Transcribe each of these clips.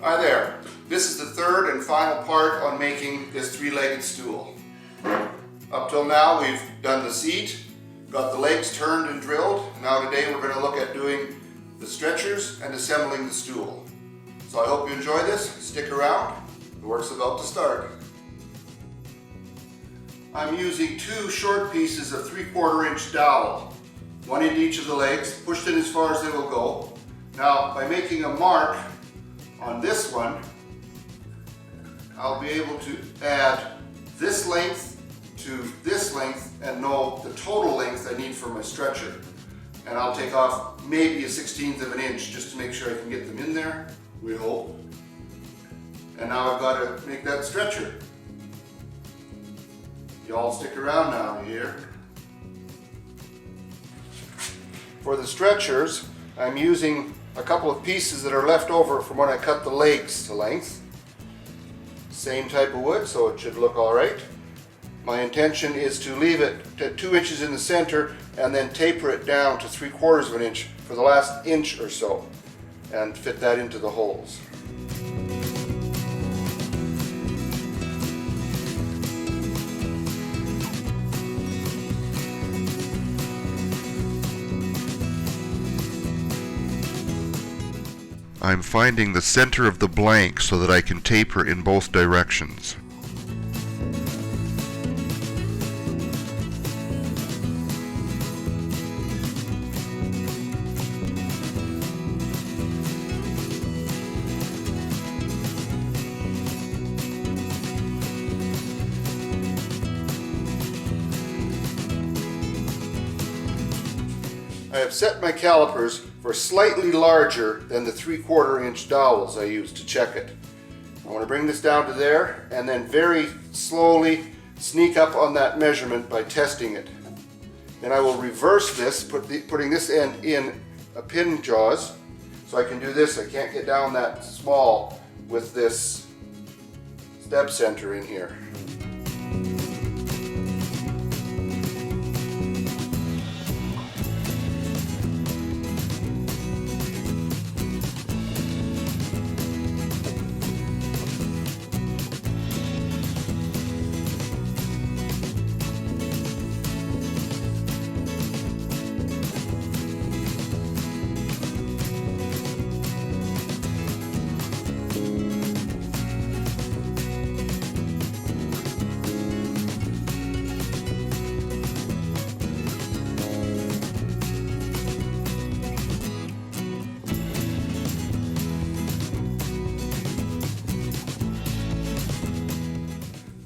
Hi there. This is the third and final part on making this three-legged stool. Up till now we've done the seat, got the legs turned and drilled. Now today we're going to look at doing the stretchers and assembling the stool. So I hope you enjoy this. Stick around. The work's about to start. I'm using two short pieces of 3/4 inch dowel, one in each of the legs, pushed in as far as they will go. Now by making a mark on this one, I'll be able to add this length to this length and know the total length I need for my stretcher. And I'll take off maybe a 1/16 of an inch just to make sure I can get them in there, we hope. And now I've got to make that stretcher. Y'all stick around now here. For the stretchers, I'm using a couple of pieces that are left over from when I cut the legs to length. Same type of wood, so it should look all right. My intention is to leave it at 2 inches in the center and then taper it down to 3/4 of an inch for the last inch or so and fit that into the holes. I'm finding the center of the blank so that I can taper in both directions. I have set my calipers for slightly larger than the 3/4 inch dowels I used to check it. I want to bring this down to there and then very slowly sneak up on that measurement by testing it. Then I will reverse this, putting this end in a pin jaws so I can do this. I can't get down that small with this step center in here.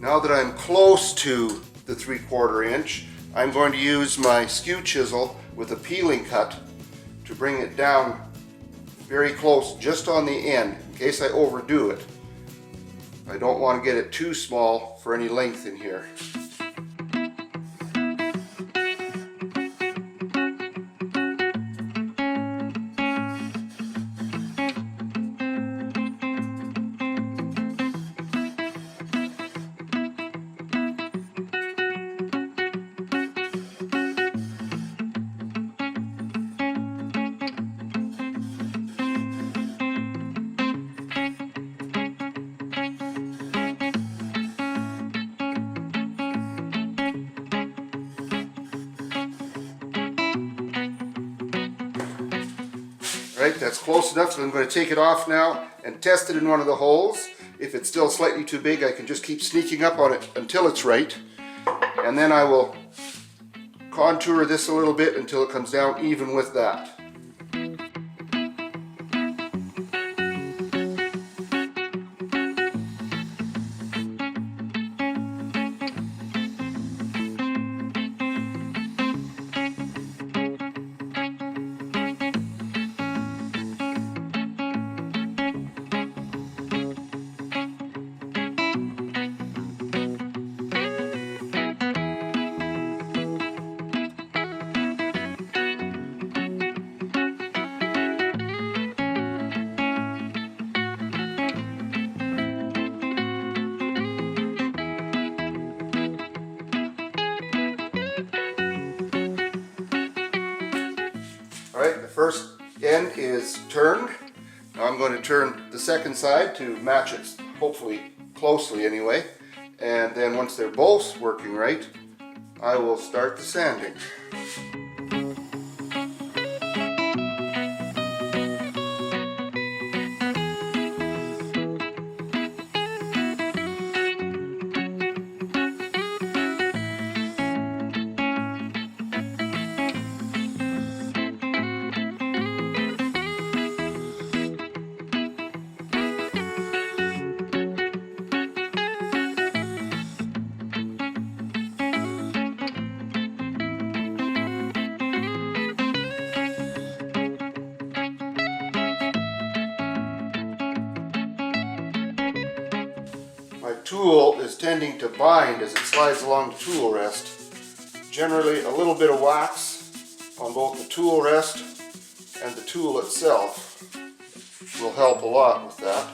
Now that I'm close to the 3/4 inch, I'm going to use my skew chisel with a peeling cut to bring it down very close, just on the end, in case I overdo it. I don't want to get it too small for any length in here. Right, that's close enough, so I'm going to take it off now and test it in one of the holes. If it's still slightly too big, I can just keep sneaking up on it until it's right. And then I will contour this a little bit until it comes down even with that. Alright, the first end is turned. Now I'm going to turn the second side to match it, hopefully closely anyway. And then once they're both working right, I will start the sanding. My tool is tending to bind as it slides along the tool rest. Generally, a little bit of wax on both the tool rest and the tool itself will help a lot with that.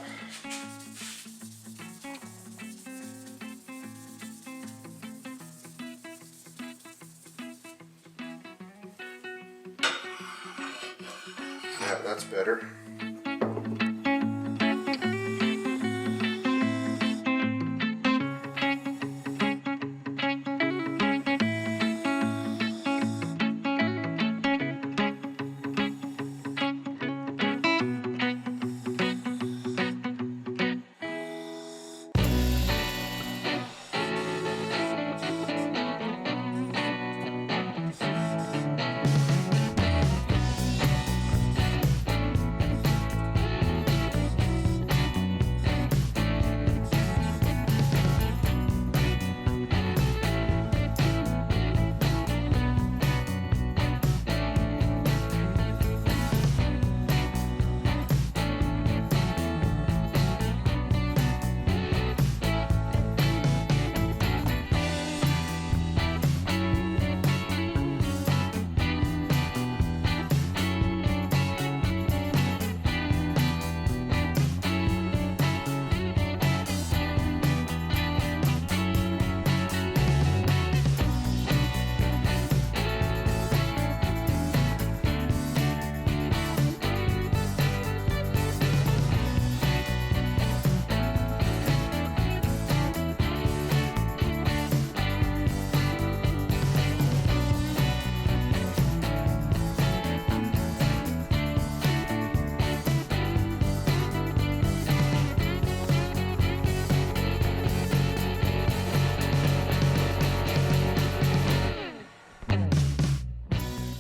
Yeah, that's better.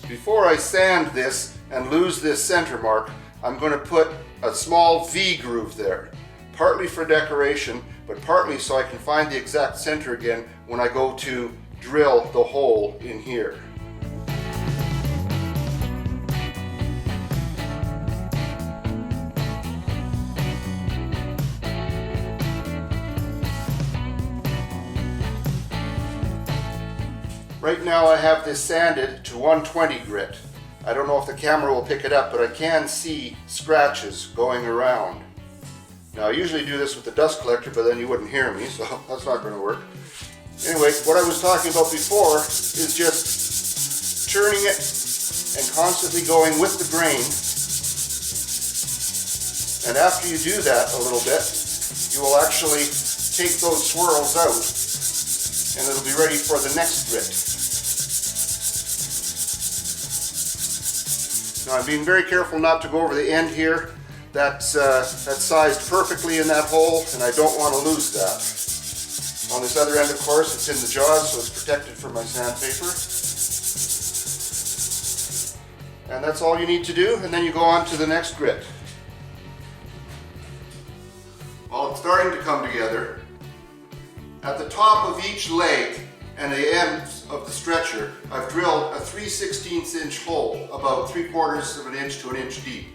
Before I sand this and lose this center mark, I'm going to put a small V groove there. Partly for decoration, but partly so I can find the exact center again when I go to drill the hole in here. Right now I have this sanded to 120 grit. I don't know if the camera will pick it up, but I can see scratches going around. Now I usually do this with the dust collector, but then you wouldn't hear me, so that's not going to work. Anyway, what I was talking about before is just turning it and constantly going with the grain. And after you do that a little bit, you will actually take those swirls out and it'll be ready for the next grit. Now I'm being very careful not to go over the end here. That's sized perfectly in that hole, and I don't want to lose that. On this other end, of course, it's in the jaws, so it's protected from my sandpaper. And that's all you need to do, and then you go on to the next grit. Well, it's starting to come together. At the top of each leg and the ends of the stretcher, I've drilled a 3/16 inch hole, about 3/4 of an inch to an inch deep.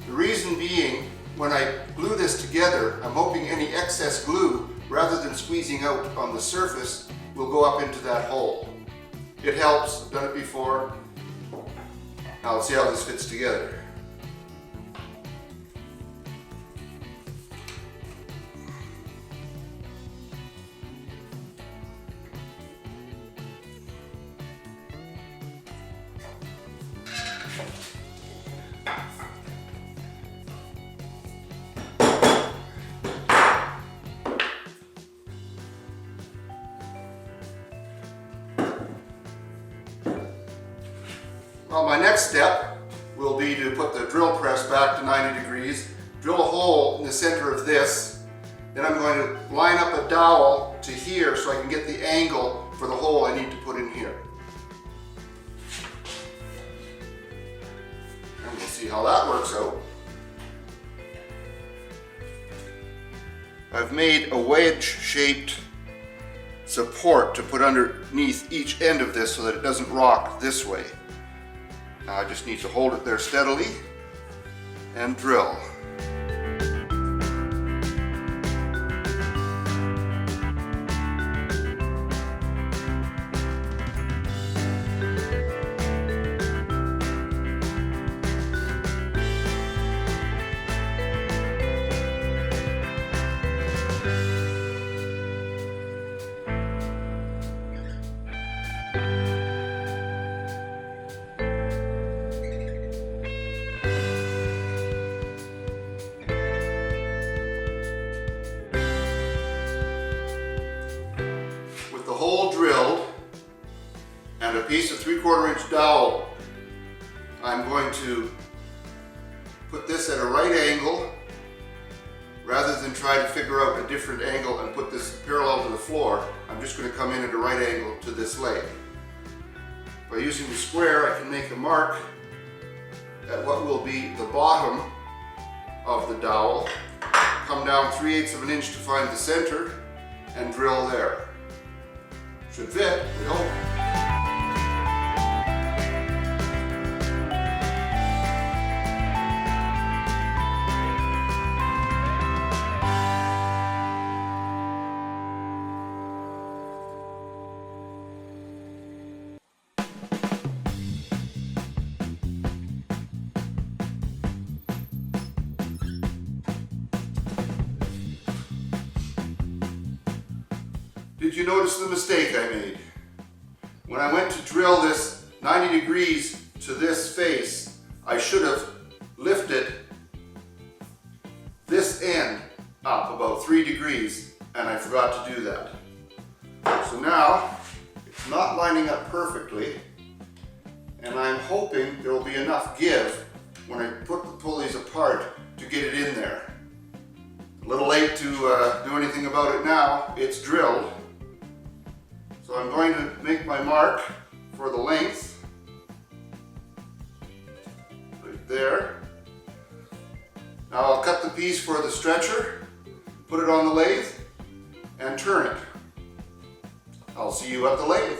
The reason being, when I glue this together, I'm hoping any excess glue, rather than squeezing out on the surface, will go up into that hole. It helps, I've done it before. Now let's see how this fits together. Well, my next step will be to put the drill press back to 90 degrees, drill a hole in the center of this, then I'm going to line up a dowel to here so I can get the angle for the hole I need to put in here. And we'll see how that works out. I've made a wedge-shaped support to put underneath each end of this so that it doesn't rock this way. Now I just need to hold it there steadily and drill. With the hole drilled and a piece of 3/4 inch dowel, I'm going to put this at a right angle rather than try to figure out a different angle and put this parallel to the floor. I'm just going to come in at a right angle to this leg. By using the square, I can make a mark at what will be the bottom of the dowel, come down 3/8 of an inch to find the center, and drill there. Should fit, we hope. Did you notice the mistake I made? When I went to drill this 90 degrees to this face, I should have lifted this end up about 3 degrees, and I forgot to do that. So now, it's not lining up perfectly, and I'm hoping there will be enough give when I pull these apart to get it in there. A little late to do anything about it now. It's drilled. So I'm going to make my mark for the length, right there. Now I'll cut the piece for the stretcher, put it on the lathe, and turn it. I'll see you at the lathe.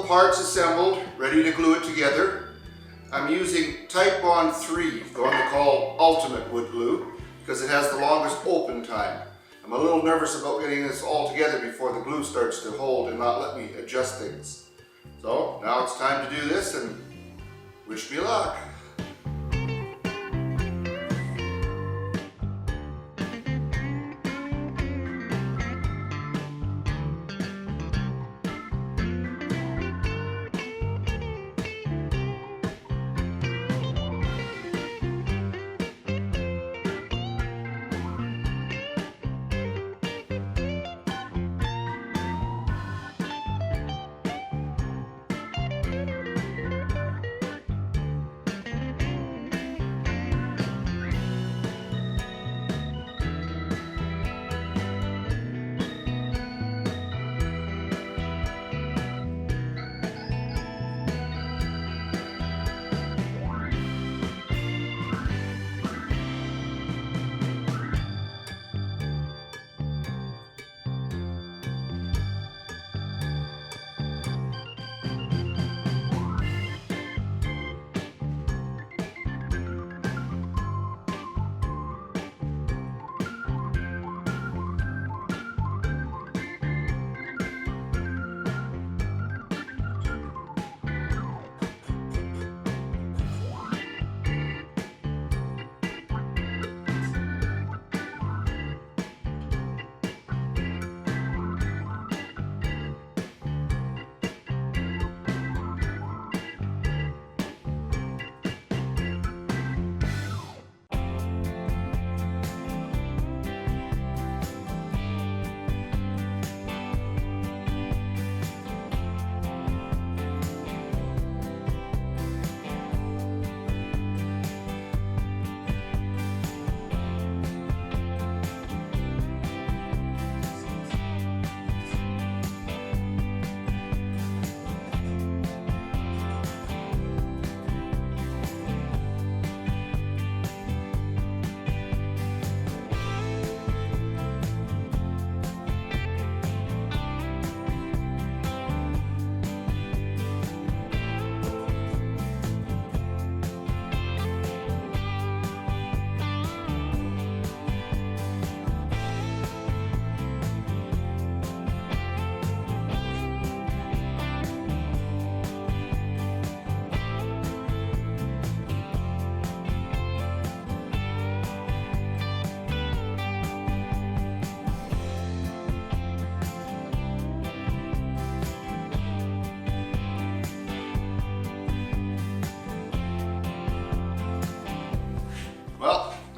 parts assembled, ready to glue it together. I'm using Type Bond 3, the one they call Ultimate Wood Glue, because it has the longest open time. I'm a little nervous about getting this all together before the glue starts to hold and not let me adjust things. So now it's time to do this, and wish me luck.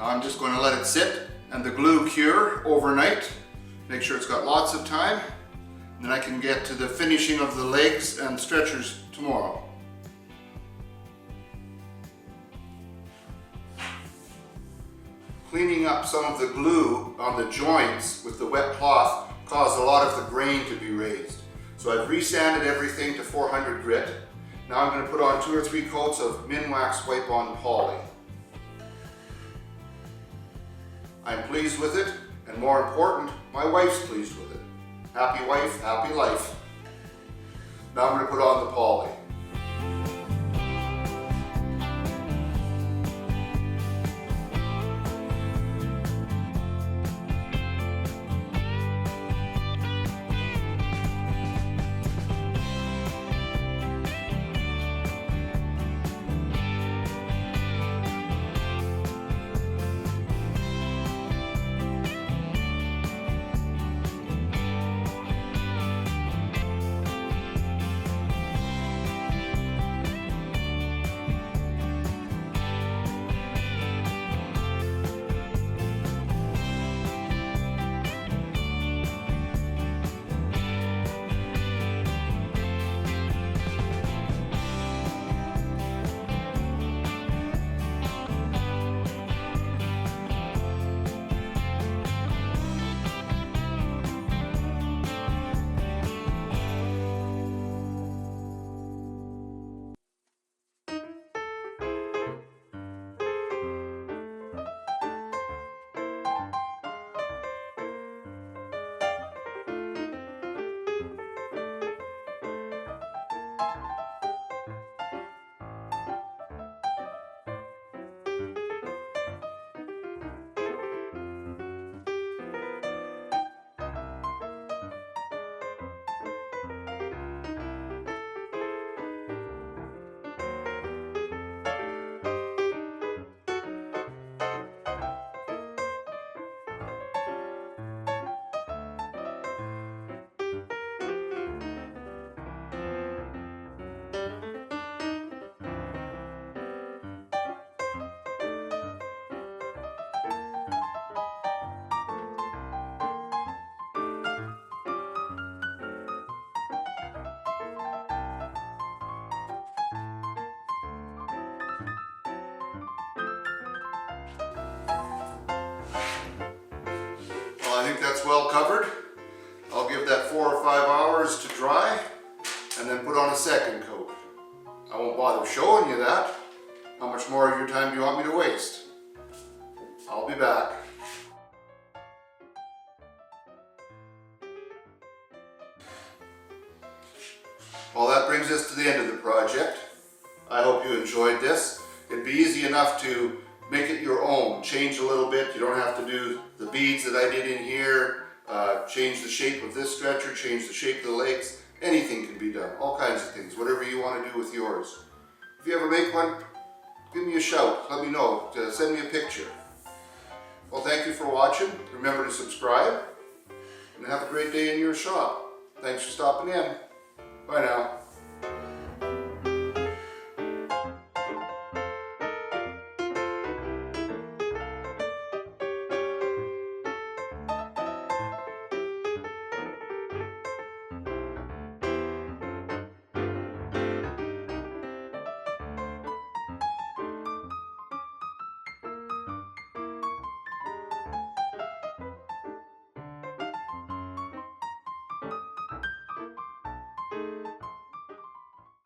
I'm just going to let it sit and the glue cure overnight. Make sure it's got lots of time. And then I can get to the finishing of the legs and stretchers tomorrow. Cleaning up some of the glue on the joints with the wet cloth caused a lot of the grain to be raised. So I've resanded everything to 400 grit. Now I'm going to put on 2 or 3 coats of Minwax Wipe-On Poly. I'm pleased with it, and more important, my wife's pleased with it. Happy wife, happy life. Now I'm going to put on the poly. that's well covered, I'll give that 4 or 5 hours to dry and then put on a second coat. I won't bother showing you that. How much more of your time do you want me to waste? I'll be back. Well, that brings us to the end of the project. I hope you enjoyed this. It'd be easy enough to make it your own. Change a little bit. You don't have to do the beads that I did in here. Change the shape of this stretcher, change the shape of the legs. Anything can be done. All kinds of things. Whatever you want to do with yours. If you ever make one, give me a shout. Let me know. Send me a picture. Well, thank you for watching. Remember to subscribe. And have a great day in your shop. Thanks for stopping in. Bye now.